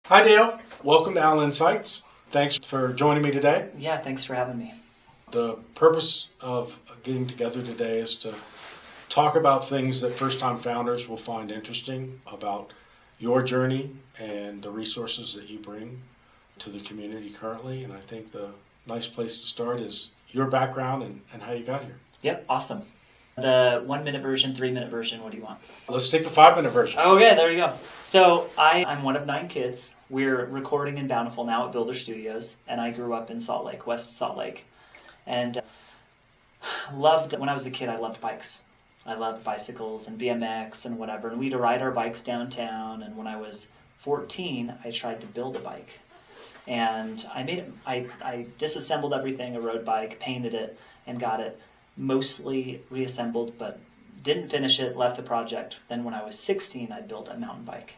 Hi, Dale. Welcome to Allen Insights. Thanks for joining me today. Yeah, thanks for having me. The purpose of getting together today is to talk about things that first-time founders will find interesting about your journey and the resources that you bring to the community currently. And I think the nice place to start is your background and how you got here. Yep, awesome. The 1 minute version, 3 minute version, what do you want? Let's take the 5 minute version. Okay, there you go. So I'm one of 9 kids. We're recording in Bountiful now at Builder Studios, and I grew up in Salt Lake, West Salt Lake. And when I was a kid, I loved bikes. I loved bicycles and BMX and whatever, and we'd ride our bikes downtown. And when I was 14, I tried to build a bike. And I disassembled everything, a road bike, painted it, and got it mostly reassembled, but didn't finish it, left the project. Then when I was 16, I built a mountain bike,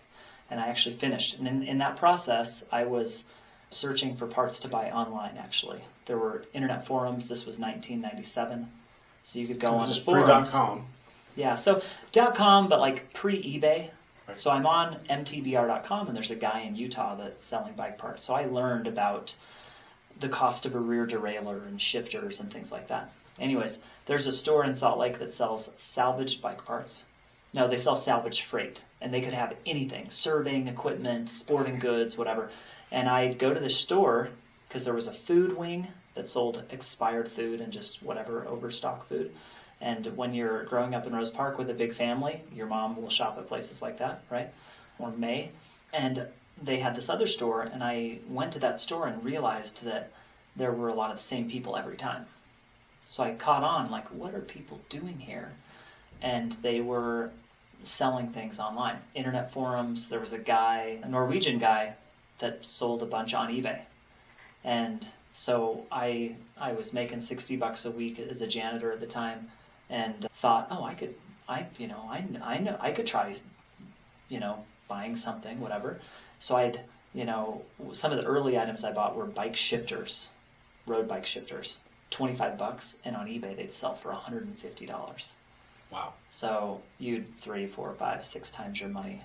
and I actually finished. And in that process, I was searching for parts to buy online, actually. There were internet forums. This was 1997. So you could go on the forums. Pre.com. Yeah, so .com, but like pre-eBay. Right. So I'm on mtbr.com, and there's a guy in Utah that's selling bike parts. So I learned about the cost of a rear derailleur and shifters and things like that. Anyways, there's a store in Salt Lake that sells salvaged bike parts. No, they sell salvaged freight, and they could have anything, serving, equipment, sporting goods, whatever. And I'd go to this store because there was a food wing that sold expired food and just whatever overstock food. And when you're growing up in Rose Park with a big family, your mom will shop at places like that, right? Or May. And they had this other store, and I went to that store and realized that there were a lot of the same people every time. So I caught on, like, what are people doing here? And they were selling things online. Internet forums, there was a Norwegian guy, that sold a bunch on eBay. And so I was making $60 a week as a janitor at the time, and thought, I could try, buying something, whatever. So some of the early items I bought were bike shifters, road bike shifters. $25, and on eBay they'd sell for $150. Wow. So you'd 3, 4, 5, 6 times your money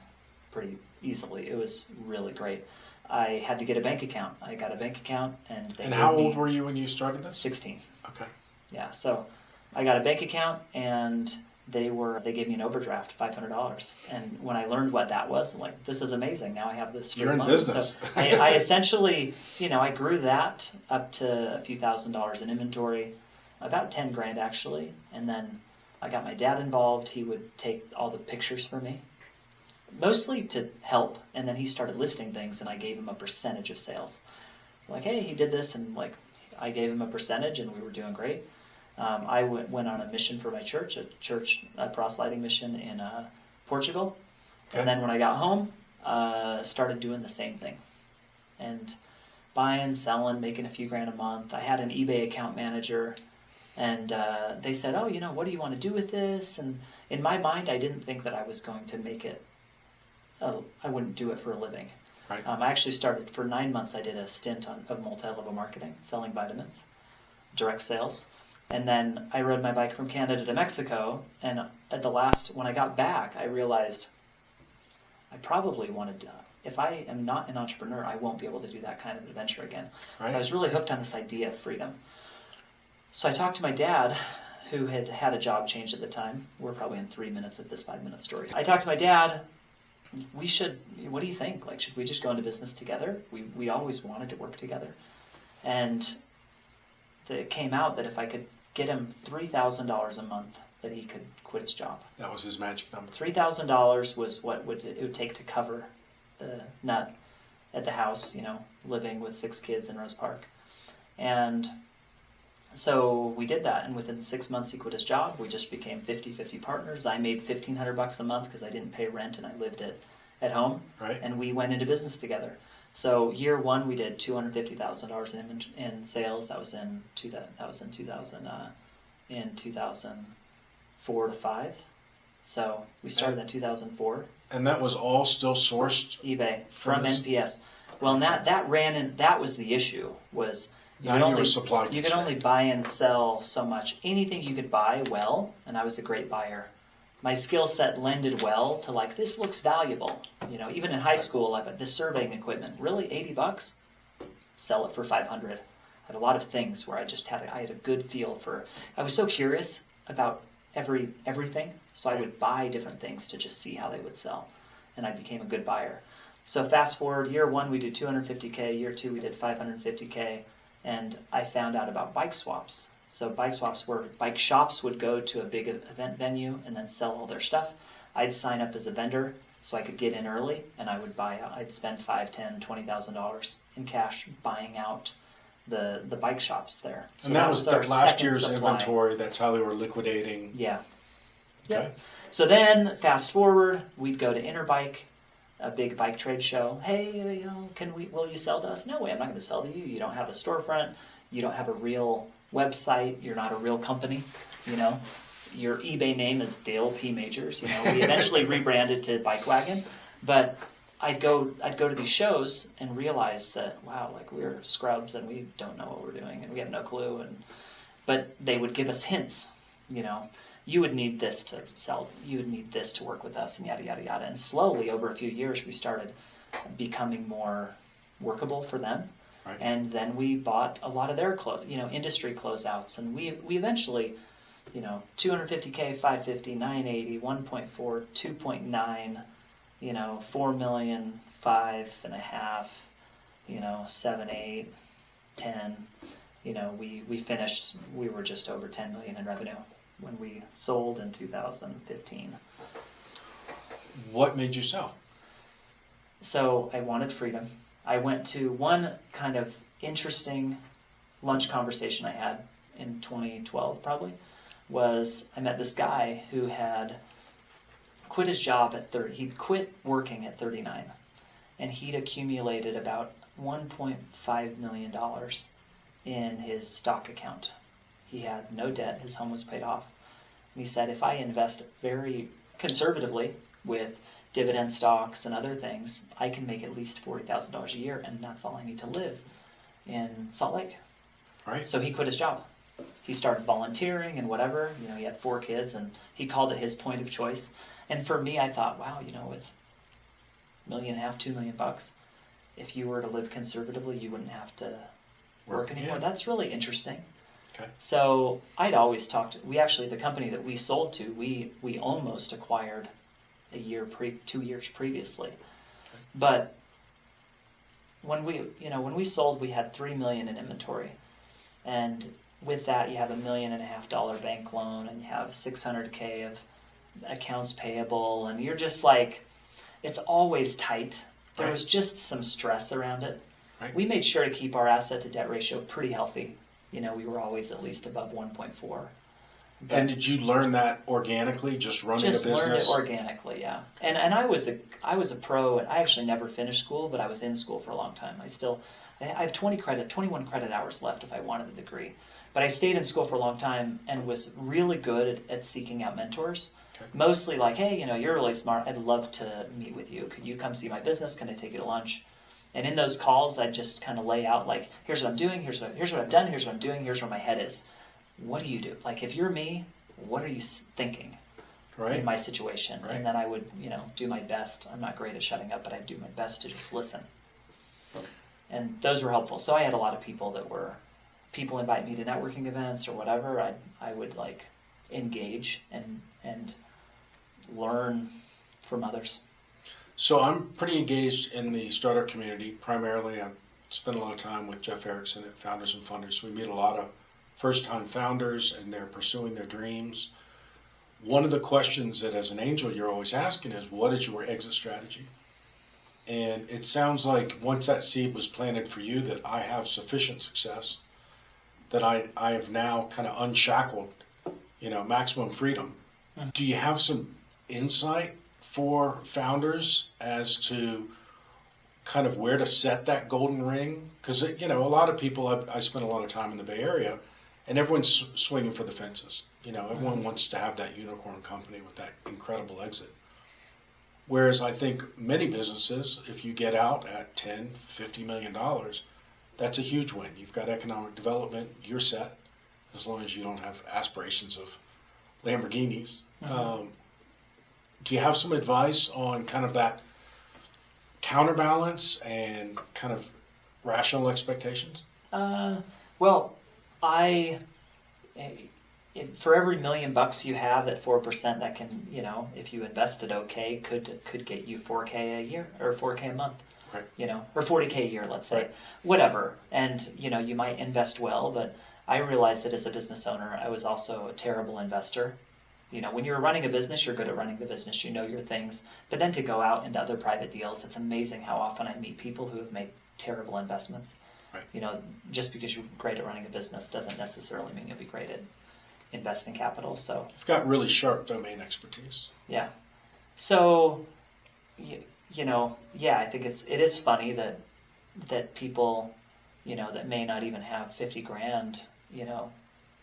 pretty easily. It was really great. I had to get a bank account. I got a bank account, and they. And how old were you when you started this? 16. Okay. Yeah, so I got a bank account, and they gave me an overdraft, $500. And when I learned what that was, I'm like, this is amazing. Now I have this free money. You're in business. So I essentially, I grew that up to a few $1,000s in inventory, about $10,000 actually. And then I got my dad involved. He would take all the pictures for me, mostly to help. And then he started listing things, and I gave him a percentage of sales. Like, hey, he did this, and I gave him a percentage, and we were doing great. I went on a mission for my church, a proselyting mission in Portugal. Okay. And then when I got home, started doing the same thing. And buying, selling, making a few grand a month. I had an eBay account manager, and they said, what do you want to do with this? And in my mind, I didn't think that I was going to make it. I wouldn't do it for a living. Right. I actually started, for 9 months, I did a stint of multi-level marketing, selling vitamins, direct sales. And then I rode my bike from Canada to Mexico, and when I got back, I realized I probably wanted to, if I am not an entrepreneur, I won't be able to do that kind of adventure again. Right. So I was really hooked on this idea of freedom. So I talked to my dad, who had a job change at the time. We're probably in 3 minutes of this 5-minute story. I talked to my dad. What do you think? Should we just go into business together? We always wanted to work together. And it came out that if I could get him $3,000 a month, that he could quit his job. That was his magic number. $3,000 was what it would take to cover the nut at the house, living with 6 kids in Rose Park. And so we did that, and within 6 months he quit his job. We just became 50-50 partners. I made $1,500 a month because I didn't pay rent and I lived at home. Right. And we went into business together. So year 1 we did $250,000 in sales. That was in 2004 to 5. So we started in 2004. And that was all still sourced eBay from NPS. Well, and that ran in. That was the issue. Was you could only buy and sell so much. Anything you could buy well, and I was a great buyer. my skill set lended well to like, this looks valuable. You know, even in high school, I thought this surveying equipment, really $80? Sell it for 500. I had a lot of things where I had a good feel for, I was so curious about everything, so I would buy different things to just see how they would sell, and I became a good buyer. So fast forward, year 1 we did 250K, year 2 we did 550K, and I found out about bike swaps. So bike swaps were bike shops would go to a big event venue and then sell all their stuff. I'd sign up as a vendor so I could get in early, and I'd spend $5,000, $10,000, $20,000 in cash buying out the bike shops there. So and that was our last year's supply. inventory. That's how they were liquidating. Yeah. Okay. Yep. So then, fast forward, we'd go to Interbike, a big bike trade show. Hey, you know, will you sell to us? No way, I'm not going to sell to you. You don't have a storefront. You don't have a real website. You're not a real company. You know, your eBay name is Dale P. Majors. You know, we eventually rebranded to Bike Wagon, but I'd go to these shows and realize that, wow, like we're scrubs and we don't know what we're doing and we have no clue. But they would give us hints, you know, you would need this to sell, you would need this to work with us, and yada, yada, yada. And slowly, over a few years, we started becoming more workable for them. Right. And then we bought a lot of their industry closeouts, and we eventually, 250K, 550, 980, 1.4, 2.9, 4 million, 5.5, 7, 8, 10. We finished, we were just over 10 million in revenue when we sold in 2015. What made you sell? So I wanted freedom. I went to one kind of interesting lunch conversation I had in 2012 probably, was I met this guy who had quit his job at 30. He'd quit working at 39, and he'd accumulated about $1.5 million in his stock account. He had no debt. His home was paid off. And he said, if I invest very conservatively with dividend stocks and other things, I can make at least $40,000 a year, and that's all I need to live in Salt Lake. Right. So he quit his job. He started volunteering and whatever. He had 4 kids, and he called it his point of choice. And for me, I thought, wow, with $1.5 million, $2 million, if you were to live conservatively, you wouldn't have to work anymore. Yeah. That's really interesting. Okay. So I'd always talked. The company that we sold to, we almost acquired 2 years previously. Okay. But when we sold, we had $3 million in inventory, and with that, you have $1.5 million bank loan, and you have $600K of accounts payable, and you're just like, it's always tight. There was just some stress around it. Right. We made sure to keep our asset to debt ratio pretty healthy. We were always at least above 1.4. And did you learn that organically, just running a business? Just learned it organically, yeah. And I was a pro. I actually never finished school, but I was in school for a long time. I have 21 credit hours left if I wanted a degree. But I stayed in school for a long time and was really good at seeking out mentors. Okay. Mostly like, hey, you're really smart. I'd love to meet with you. Could you come see my business? Can I take you to lunch? And in those calls, I'd just kind of lay out like, here's what I'm doing, here's what I've done, here's what I'm doing, here's where my head is. What do you do? Like, if you're me, what are you thinking in my situation? Right. And then I would, do my best. I'm not great at shutting up, but I'd do my best to just listen. And those were helpful. So I had a lot of people invite me to networking events or whatever. I would like engage and learn from others. So I'm pretty engaged in the startup community. Primarily, I spend a lot of time with Jeff Erickson at Founders and Funders. We meet a lot of first-time founders, and they're pursuing their dreams. One of the questions that as an angel you're always asking is, what is your exit strategy? And it sounds like once that seed was planted for you, that I have sufficient success, that I have now kind of unshackled, maximum freedom. Mm-hmm. Do you have some insight for founders as to kind of where to set that golden ring? Because, a lot of people, I spend a lot of time in the Bay Area, and everyone's swinging for the fences. Everyone wants to have that unicorn company with that incredible exit. Whereas I think many businesses, if you get out at $10, $50 million, that's a huge win. You've got economic development, you're set, as long as you don't have aspirations of Lamborghinis. Mm-hmm. do you have some advice on kind of that counterbalance and kind of rational expectations? Well, I for every $1,000,000 you have at 4%, that can, if you invested okay, could get you 4K a year or 4K a month. Right. Or 40K a year, let's say, Right. whatever. And, you might invest well, but I realized that as a business owner, I was also a terrible investor. When you're running a business, you're good at running the business, you know your things. But then to go out into other private deals, it's amazing how often I meet people who have made terrible investments. Right. Just because you're great at running a business doesn't necessarily mean you'll be great at investing capital. So You've got really sharp domain expertise. yeah. So, I think it is funny that people, that may not even have 50 grand,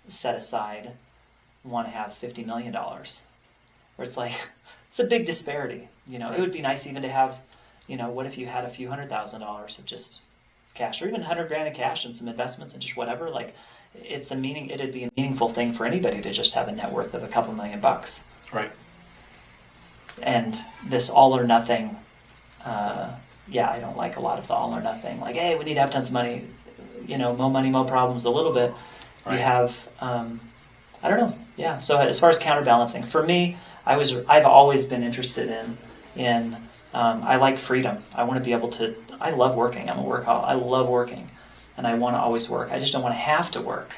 set aside, want to have $50 million. Where it's like, it's a big disparity. It would be nice even to have, what if you had a few $100,000 of just cash, or even 100 grand of cash and some investments and just whatever. Like, it'd be a meaningful thing for anybody to just have a net worth of a couple $1,000,000. Right. And this all or nothing, I don't like a lot of the all or nothing. Like, hey, we need to have tons of money, more money, more problems. A little bit. Right. You have, I don't know. Yeah. So as far as counterbalancing, for me, I've always been interested in I like freedom. I want to be able to. I love working. I'm a workaholic. I love working, and I want to always work. I just don't want to have to work.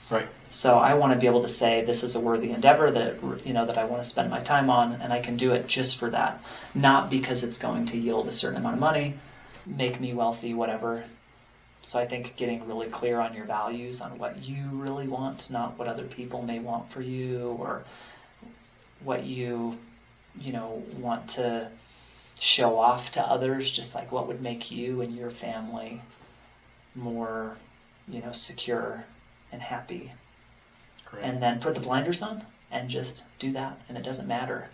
Right. So I want to be able to say this is a worthy endeavor that that I want to spend my time on, and I can do it just for that, not because it's going to yield a certain amount of money, make me wealthy, whatever. So I think getting really clear on your values, on what you really want, not what other people may want for you, or what you want to show off to others, just like what would make you and your family more, secure and happy. Great. And then put the blinders on and just do that, and it doesn't matter.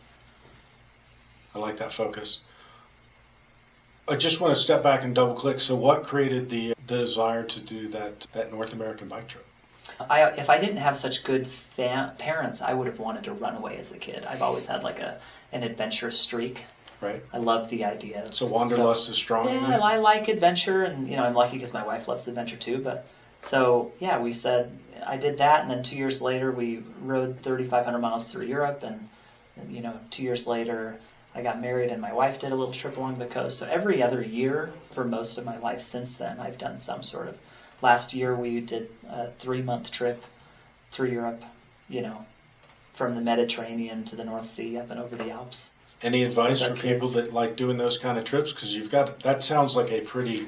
I like that focus. I just want to step back and double click. So what created the desire to do that North American bike trip? If I didn't have such good parents, I would have wanted to run away as a kid. I've always had like an adventurous streak. Right. I love the idea. So wanderlust is strong. Yeah, I like adventure, and I'm lucky because my wife loves adventure too. But so yeah, we said I did that, and then 2 years later we rode 3,500 miles through Europe, and 2 years later I got married, and my wife did a little trip along the coast. So every other year for most of my life since then, I've done some sort of. Last year we did a 3-month trip through Europe, from the Mediterranean to the North Sea up and over the Alps. Any advice for people that like doing those kind of trips? Because that sounds like a pretty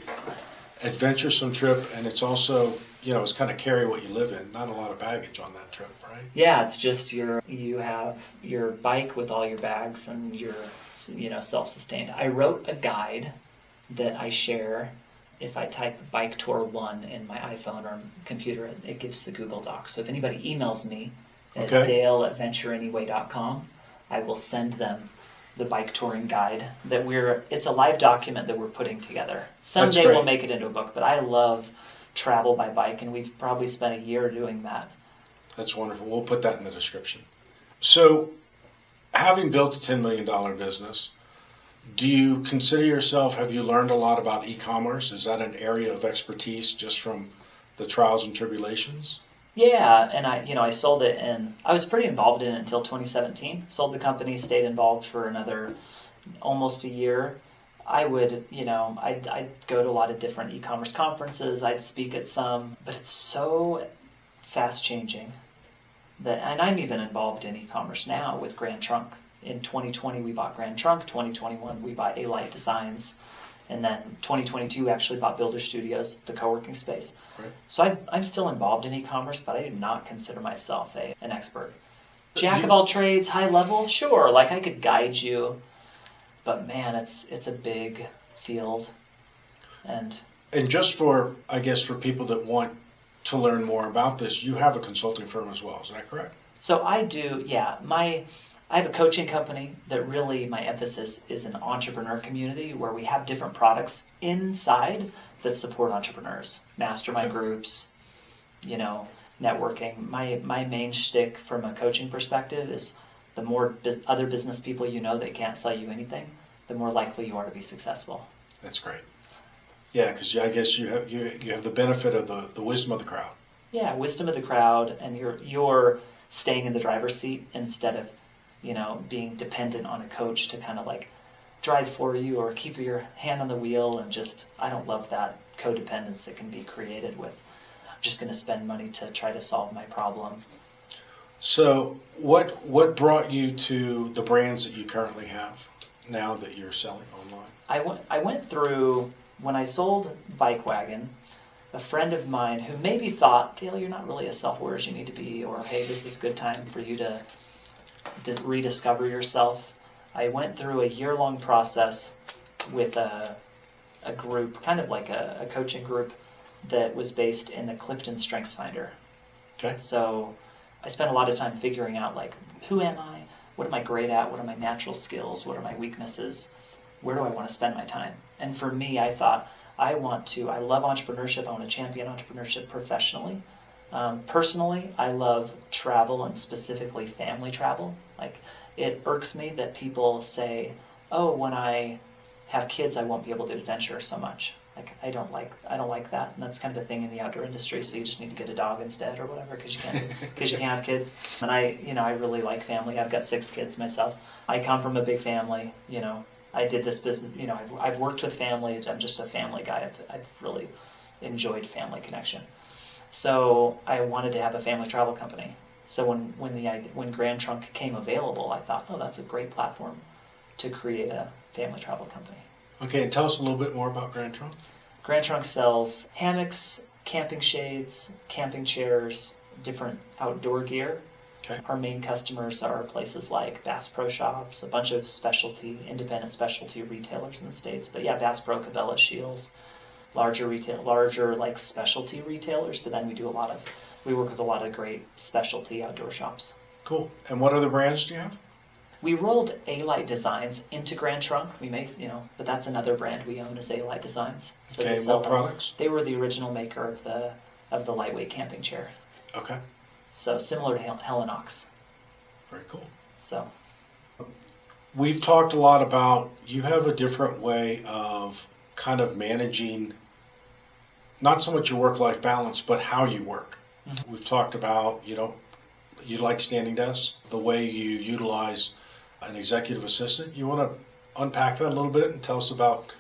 adventuresome trip, and it's also, it's kind of carry what you live in. Not a lot of baggage on that trip, right? Yeah, it's just you have your bike with all your bags, and you're, self-sustained. I wrote a guide that I share. If I type Bike Tour 1 in my iPhone or computer, it gives the Google Docs. So if anybody emails me at dale@ventureanyway.com, I will send them the bike touring guide it's a live document that we're putting together. Someday we'll make it into a book, but I love travel by bike, and we've probably spent a year doing that. That's wonderful. We'll put that in the description. So, having built a $10 million business, do you consider yourself, have you learned a lot about e-commerce? Is that an area of expertise just from the trials and tribulations? Yeah, and I sold it, and I was pretty involved in it until 2017. Sold the company, stayed involved for another almost a year. I would, I'd go to a lot of different e-commerce conferences. I'd speak at some, but it's so fast changing and I'm even involved in e-commerce now with Grand Trunk. In 2020, we bought Grand Trunk. 2021, we bought A-Light Designs. And then 2022, we actually bought Builder Studios, the co-working space. Right. So I'm still involved in e-commerce, but I do not consider myself an expert. Jack of all trades, high level, sure. Like I could guide you, but man, it's a big field. And just for people that want to learn more about this, you have a consulting firm as well. Is that correct? So I do, yeah. I have a coaching company that really my emphasis is an entrepreneur community where we have different products inside that support entrepreneurs, mastermind groups, networking. My main shtick from a coaching perspective is the more other business people you know that can't sell you anything, the more likely you are to be successful. That's great. Yeah, because I guess you have the benefit of the wisdom of the crowd. Yeah, wisdom of the crowd, and you're staying in the driver's seat instead of, being dependent on a coach to kind of like drive for you or keep your hand on the wheel. And just, I don't love that codependence that can be created with, I'm just going to spend money to try to solve my problem. So what brought you to the brands that you currently have now that you're selling online? I went through, when I sold Bike Wagon, a friend of mine who maybe thought, Dale, you're not really as self-aware as you need to be, or hey, this is a good time for you to rediscover yourself. I went through a year-long process with a group, kind of like a coaching group that was based in the Lipton StrengthsFinder. Okay. So I spent a lot of time figuring out, like, who am I? What am I great at? What are my natural skills? What are my weaknesses? Where do I want to spend my time? And for me, I thought, I love entrepreneurship. I want to champion entrepreneurship professionally. Personally, I love travel, and specifically family travel. Like, it irks me that people say, oh, when I have kids, I won't be able to adventure so much. Like, I don't like that, and that's kind of a thing in the outdoor industry. So you just need to get a dog instead, or whatever, because you can't have kids. And I really like family. I've got 6 kids myself. I come from a big family. I did this business. I've worked with family. I'm just a family guy. I've really enjoyed family connection. So I wanted to have a family travel company. So when Grand Trunk came available, I thought, oh, that's a great platform to create a family travel company. Okay, and tell us a little bit more about Grand Trunk. Grand Trunk sells hammocks, camping shades, camping chairs, different outdoor gear. Okay. Our main customers are places like Bass Pro Shops, a bunch of independent specialty retailers in the States. But yeah, Bass Pro, Cabela, Shields, larger like specialty retailers. But then we work with a lot of great specialty outdoor shops. Cool. And what other brands do you have? We rolled A-Light Designs into Grand Trunk. We may, but that's another brand we own is A-Light Designs. So okay, what products? They were the original maker of the lightweight camping chair. Okay. So similar to Helinox. Very cool. So we've talked a lot about you have a different way of kind of managing not so much your work-life balance, but how you work. Mm-hmm. We've talked about you like standing desks, the way you utilize an executive assistant. You want to unpack that a little bit and tell us about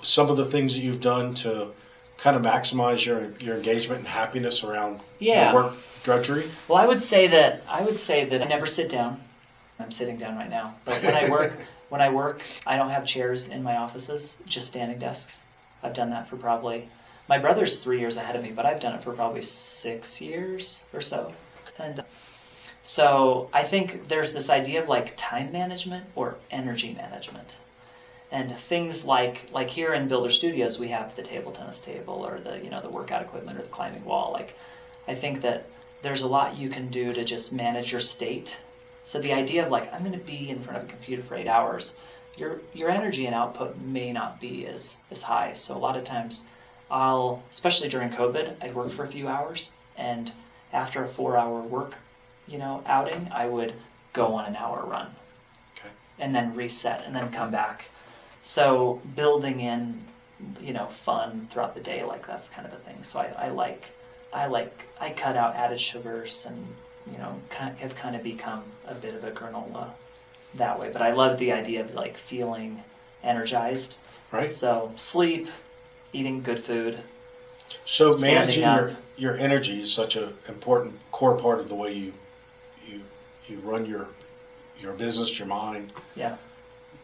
some of the things that you've done to kind of maximize your engagement and happiness around your work drudgery? Well, I would say that I never sit down. I'm sitting down right now. But when I work, I don't have chairs in my offices, just standing desks. I've done that for probably, my brother's 3 years ahead of me, but I've done it for probably 6 years or so. And so I think there's this idea of like time management or energy management. And things like here in Builder Studios, we have the table tennis table or the workout equipment or the climbing wall. Like, I think that there's a lot you can do to just manage your state. So the idea of like, I'm going to be in front of a computer for 8 hours, your energy and output may not be as high. So a lot of times especially during COVID, I'd work for a few hours, and after a 4-hour work, outing, I would go on an hour run. Okay. And then reset and then come back. So building in, fun throughout the day, like that's kind of a thing. So I cut out added sugars and, have kind of become a bit of a granola that way. But I love the idea of like feeling energized. Right. So sleep, eating good food. So managing your energy is such an important core part of the way you run your business, your mind. Yeah.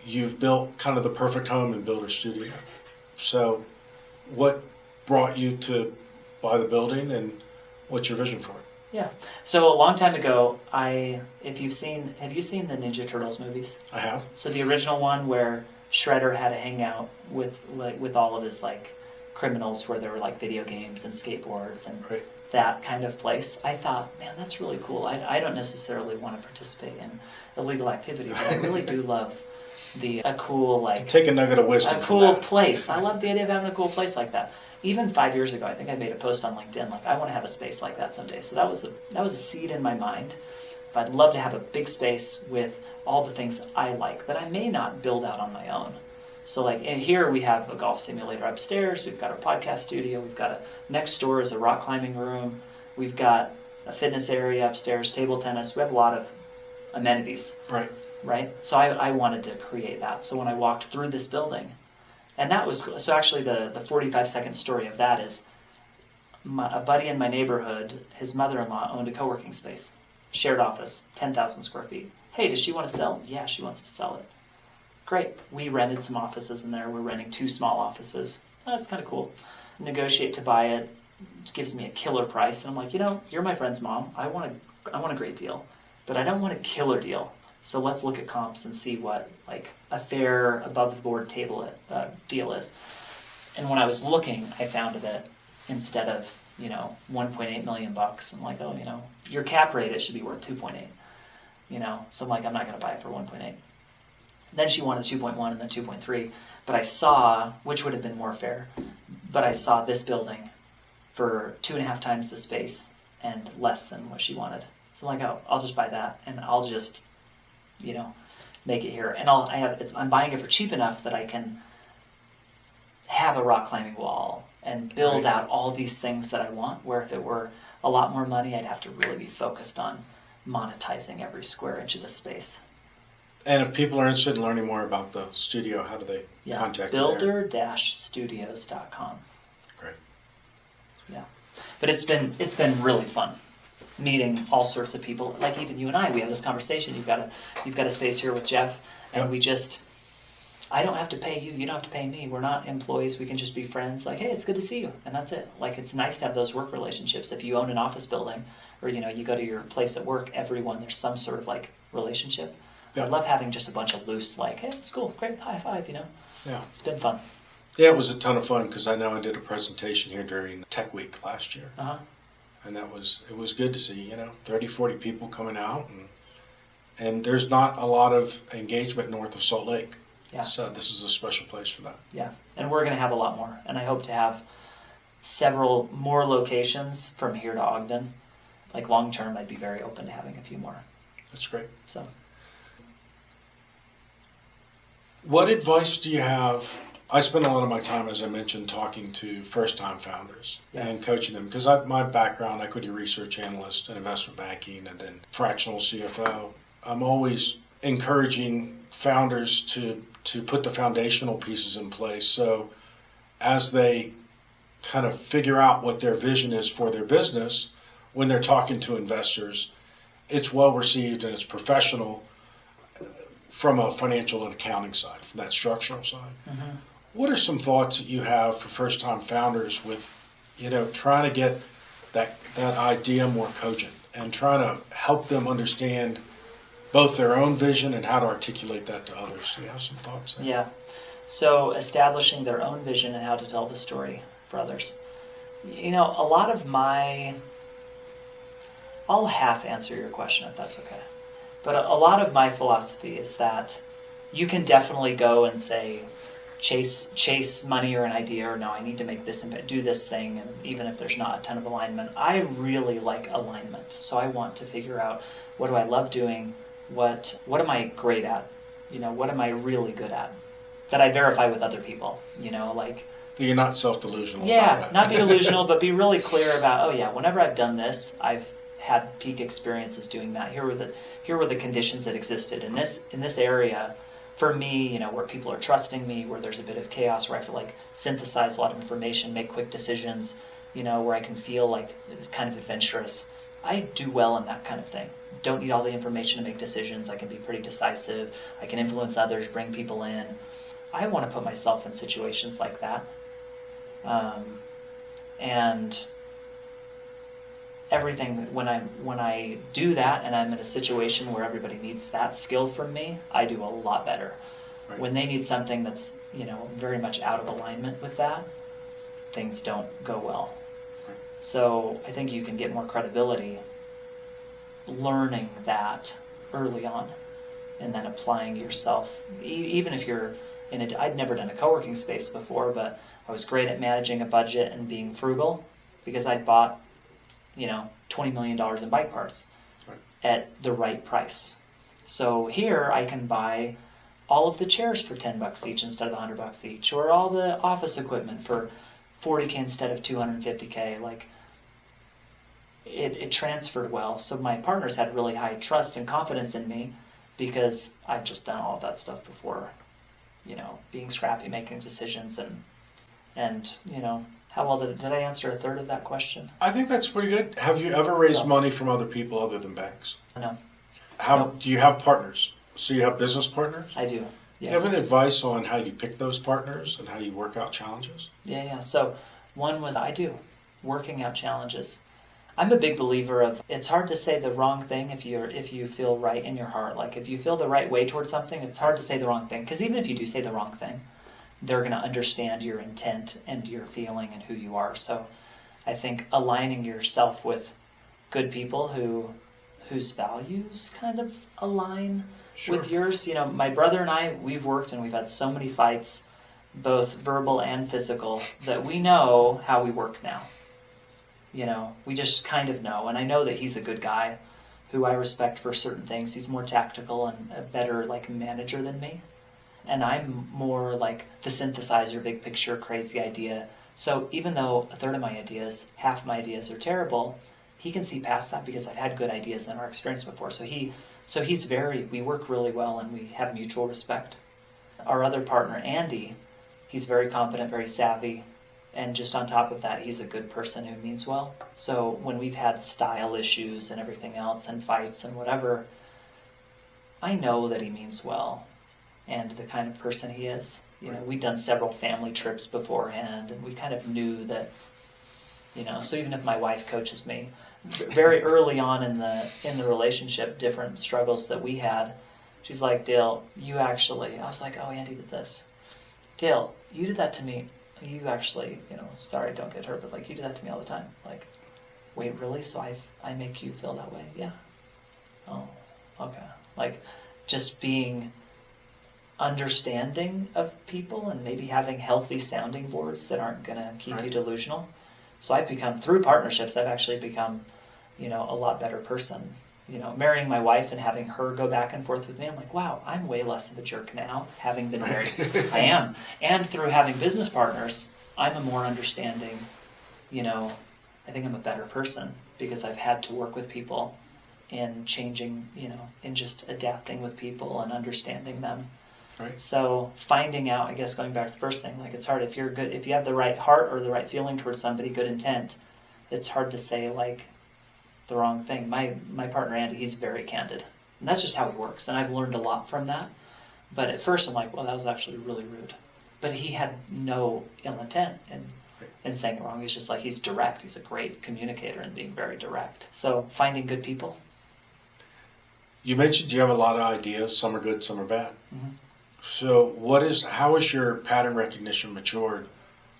You've built kind of the perfect home in Builder Studio. So what brought you to buy the building, and what's your vision for it? Yeah. So a long time ago, have you seen the Ninja Turtles movies? I have. So the original one where Shredder had to hang out with all of his like criminals, where there were like video games and skateboards and right. That kind of place. I thought, man, that's really cool. I don't necessarily want to participate in illegal activity, but I really do love a cool like take a nugget of wisdom. A cool place. I love the idea of having a cool place like that. Even 5 years ago, I think I made a post on LinkedIn like I want to have a space like that someday. So that was a seed in my mind. But I'd love to have a big space with all the things I like that I may not build out on my own. So like in here we have a golf simulator upstairs, we've got our podcast studio, we've got next door is a rock climbing room, we've got a fitness area upstairs, table tennis, we have a lot of amenities. Right? So I wanted to create that. So when I walked through this building, and that was, so actually the 45-second story of that is a buddy in my neighborhood, his mother-in-law owned a co-working space, shared office, 10,000 square feet. Hey, does she want to sell? Yeah, she wants to sell it. Great. We rented some offices in there. We're renting 2 small offices. Oh, that's kind of cool. Negotiate to buy it. It gives me a killer price. And I'm like, you're my friend's mom. I want a great deal, but I don't want a killer deal. So let's look at comps and see what like a fair above the board deal is. And when I was looking, I found that instead of, $1.8 million, I'm like, your cap rate, it should be worth 2.8. So I'm like, I'm not going to buy it for 1.8. Then she wanted 2.1 and then 2.3. But I saw, which would have been more fair, but I saw this building for 2.5 times the space and less than what she wanted. So I'm like, I'll just buy that and I'll just, make it here. And I'm buying it for cheap enough that I can have a rock climbing wall and build out all these things that I want, where if it were a lot more money, I'd have to really be focused on monetizing every square inch of the space. And if people are interested in learning more about the studio, how do they contact you? Builder-studios.com. Great. Yeah. But it's been really fun meeting all sorts of people. Like even you and I, we have this conversation. You've got a space here with Jeff, and I don't have to pay you. You don't have to pay me. We're not employees. We can just be friends. Like, hey, it's good to see you, and that's it. Like, it's nice to have those work relationships. If you own an office building, or you go to your place at work, there's some sort of like relationship. Yeah. I love having just a bunch of loose, like, hey, it's cool, great, high five, Yeah. It's been fun. Yeah, it was a ton of fun because I know I did a presentation here during Tech Week last year. Uh-huh. And it was good to see, 30, 40 people coming out. And there's not a lot of engagement north of Salt Lake. Yeah. So this is a special place for that. Yeah, and we're going to have a lot more. And I hope to have several more locations from here to Ogden. Like long term, I'd be very open to having a few more. That's great. So, what advice do you have? I spend a lot of my time, as I mentioned, talking to first-time founders and coaching them because my background, equity research analyst and investment banking and then fractional CFO, I'm always encouraging founders to put the foundational pieces in place so as they kind of figure out what their vision is for their business, when they're talking to investors, it's well received and it's professional from a financial and accounting side, from that structural side. Mm-hmm. What are some thoughts that you have for first-time founders with, trying to get that idea more cogent and trying to help them understand both their own vision and how to articulate that to others? Do you have some thoughts there? Yeah. So establishing their own vision and how to tell the story for others. A lot of I'll half answer your question if that's okay. But a lot of my philosophy is that you can definitely go and say, chase money or an idea, or no, I need to make this and do this thing, and even if there's not a ton of alignment, I really like alignment. So I want to figure out, what do I love doing? What am I great at? What am I really good at? That I verify with other people, like... You're not self-delusional. Yeah, not be delusional, but be really clear about, whenever I've done this, I've had peak experiences doing that. Here were the conditions that existed in this area. For me, where people are trusting me, where there's a bit of chaos, where I have to like synthesize a lot of information, make quick decisions, where I can feel like kind of adventurous. I do well in that kind of thing. Don't need all the information to make decisions. I can be pretty decisive. I can influence others, bring people in. I want to put myself in situations like that. And everything, when I do that and I'm in a situation where everybody needs that skill from me, I do a lot better. Right. When they need something that's, very much out of alignment with that, things don't go well. Right. So I think you can get more credibility learning that early on and then applying yourself, even if you're I'd never done a co-working space before, but I was great at managing a budget and being frugal because I'd bought $20 million in bike parts. Right. at the right price. So here I can buy all of the chairs for $10 each instead of $100 each, or all the office equipment for $40K instead of $250K. Like, it transferred well. So my partners had really high trust and confidence in me because I've just done all of that stuff before, being scrappy, making decisions, and how well did I answer a third of that question? I think that's pretty good. Have you ever raised No. money from other people other than banks? No, Do you have partners? So you have business partners? I do. Do Yeah. you have any advice on how you pick those partners and how you work out challenges? Yeah. So one was I do working out challenges. I'm a big believer of it's hard to say the wrong thing if you feel right in your heart. Like if you feel the right way towards something, it's hard to say the wrong thing. Because even if you do say the wrong thing, they're going to understand your intent and your feeling and who you are. So I think aligning yourself with good people whose values kind of align with yours. My brother and I, we've worked and we've had so many fights, both verbal and physical, that we know how we work now. We just kind of know. And I know that he's a good guy who I respect for certain things. He's more tactical and a better manager than me. And I'm more like the synthesizer, big picture, crazy idea. So even though half my ideas are terrible, he can see past that because I've had good ideas in our experience before. So we work really well and we have mutual respect. Our other partner, Andy, he's very competent, very savvy. And just on top of that, he's a good person who means well. So when we've had style issues and everything else and fights and whatever, I know that he means well and the kind of person he is. We'd done several family trips beforehand and we kind of knew that, so even if my wife coaches me, very early on in the relationship, different struggles that we had, she's like, Dale, I was like, oh, Andy did this. Dale, you did that to me. You actually, sorry, don't get hurt, but you do that to me all the time. Like, wait, really? So I make you feel that way? Yeah. Oh, okay. Just being understanding of people and maybe having healthy sounding boards that aren't going to keep you delusional. So through partnerships, I've actually become, a lot better person. Marrying my wife and having her go back and forth with me, I'm like, wow, I'm way less of a jerk now, having been married. I am. And through having business partners, I'm a more understanding, I think I'm a better person because I've had to work with people in changing, in just adapting with people and understanding them. Right. So finding out, I guess going back to the first thing, it's hard if you have the right heart or the right feeling towards somebody, good intent, it's hard to say the wrong thing. My partner Andy, he's very candid. And that's just how he works. And I've learned a lot from that. But at first I'm like, well, that was actually really rude. But he had no ill intent in saying it wrong. He's just he's direct. He's a great communicator and being very direct. So finding good people. You mentioned you have a lot of ideas. Some are good, some are bad. Mm-hmm. So how is your pattern recognition matured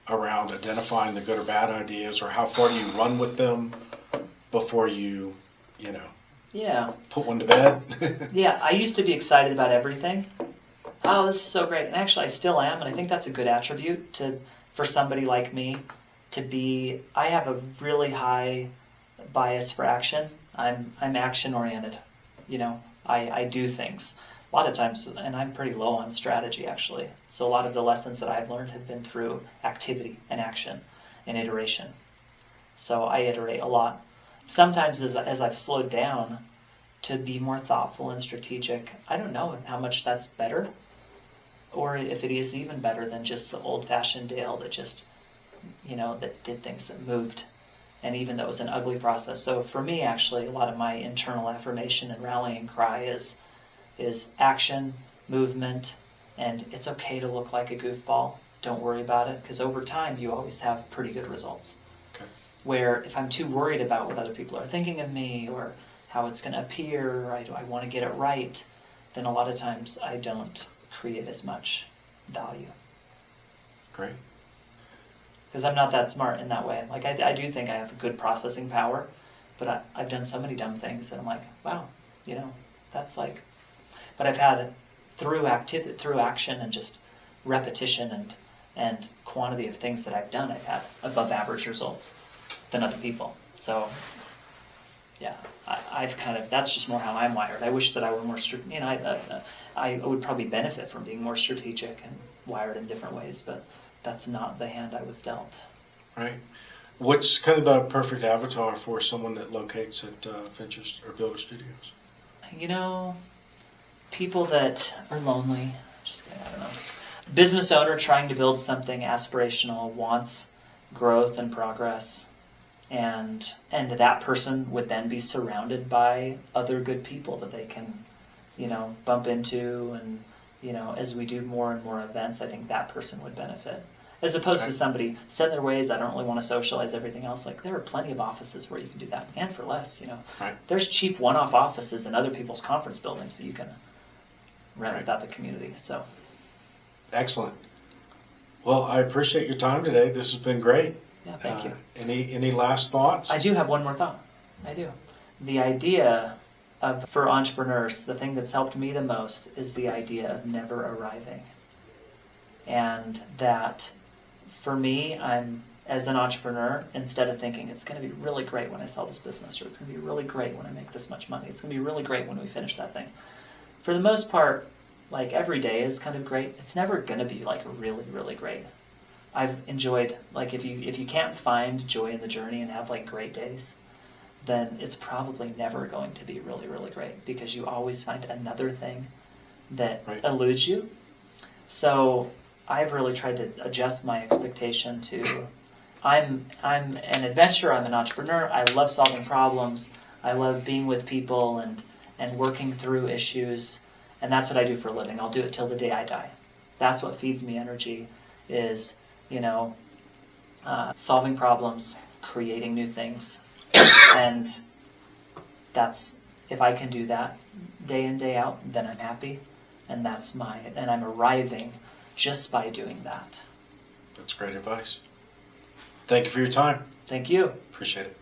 around identifying the good or bad ideas, or how far do you run with them before you put one to bed? Yeah, I used to be excited about everything. Oh, this is so great. And actually I still am, and I think that's a good attribute for somebody like me to be. I have a really high bias for action. I'm action oriented. I do things. A lot of times, and I'm pretty low on strategy actually. So a lot of the lessons that I've learned have been through activity and action and iteration. So I iterate a lot. Sometimes as I've slowed down to be more thoughtful and strategic, I don't know how much that's better or if it is even better than just the old-fashioned Dale that just, that did things that moved. And even though it was an ugly process. So for me, actually, a lot of my internal affirmation and rallying cry is action, movement, and it's okay to look like a goofball. Don't worry about it, because over time, you always have pretty good results. Okay. Where if I'm too worried about what other people are thinking of me or how it's going to appear, or I want to get it right, then a lot of times I don't create as much value. Great. Because I'm not that smart in that way. I do think I have good processing power, but I've done so many dumb things that I'm like, wow, that's But I've had it through action and just repetition and quantity of things that I've done, I've had above average results than other people. So, Yeah, I've kind of, that's just more how I'm wired. I wish that I were more, I would probably benefit from being more strategic and wired in different ways, but that's not the hand I was dealt. Right. What's kind of the perfect avatar for someone that locates at Ventures or Builder Studios? You know, people that are lonely, just kidding, I don't know. Business owner trying to build something aspirational, wants growth and progress, and that person would then be surrounded by other good people that they can, bump into, and as we do more and more events, I think that person would benefit. As opposed to somebody set in their ways, I don't really want to socialize, everything else. Like, there are plenty of offices where you can do that, and for less, Right. There's cheap one-off offices in other people's conference buildings, so you can rent without the community. So, excellent. Well, I appreciate your time today. This has been great. yeah, thank you. Any last thoughts? I do have one more thought. I do. The idea for entrepreneurs, the thing that's helped me the most is the idea of never arriving. And that, for me, as an entrepreneur, instead of thinking it's going to be really great when I sell this business, or it's going to be really great when I make this much money, it's going to be really great when we finish that thing. For the most part, like, every day is kind of great. It's never going to be like really, really great. I've enjoyed, like, if you can't find joy in the journey and have like great days, then it's probably never going to be really, really great, because you always find another thing that eludes you. So I've really tried to adjust my expectation to, I'm an adventurer, I'm an entrepreneur, I love solving problems, I love being with people and working through issues, and that's what I do for a living. I'll do it till the day I die. That's what feeds me energy, is, solving problems, creating new things, and that's, if I can do that day in, day out, then I'm happy, and I'm arriving just by doing that. That's great advice. Thank you for your time. Thank you. Appreciate it.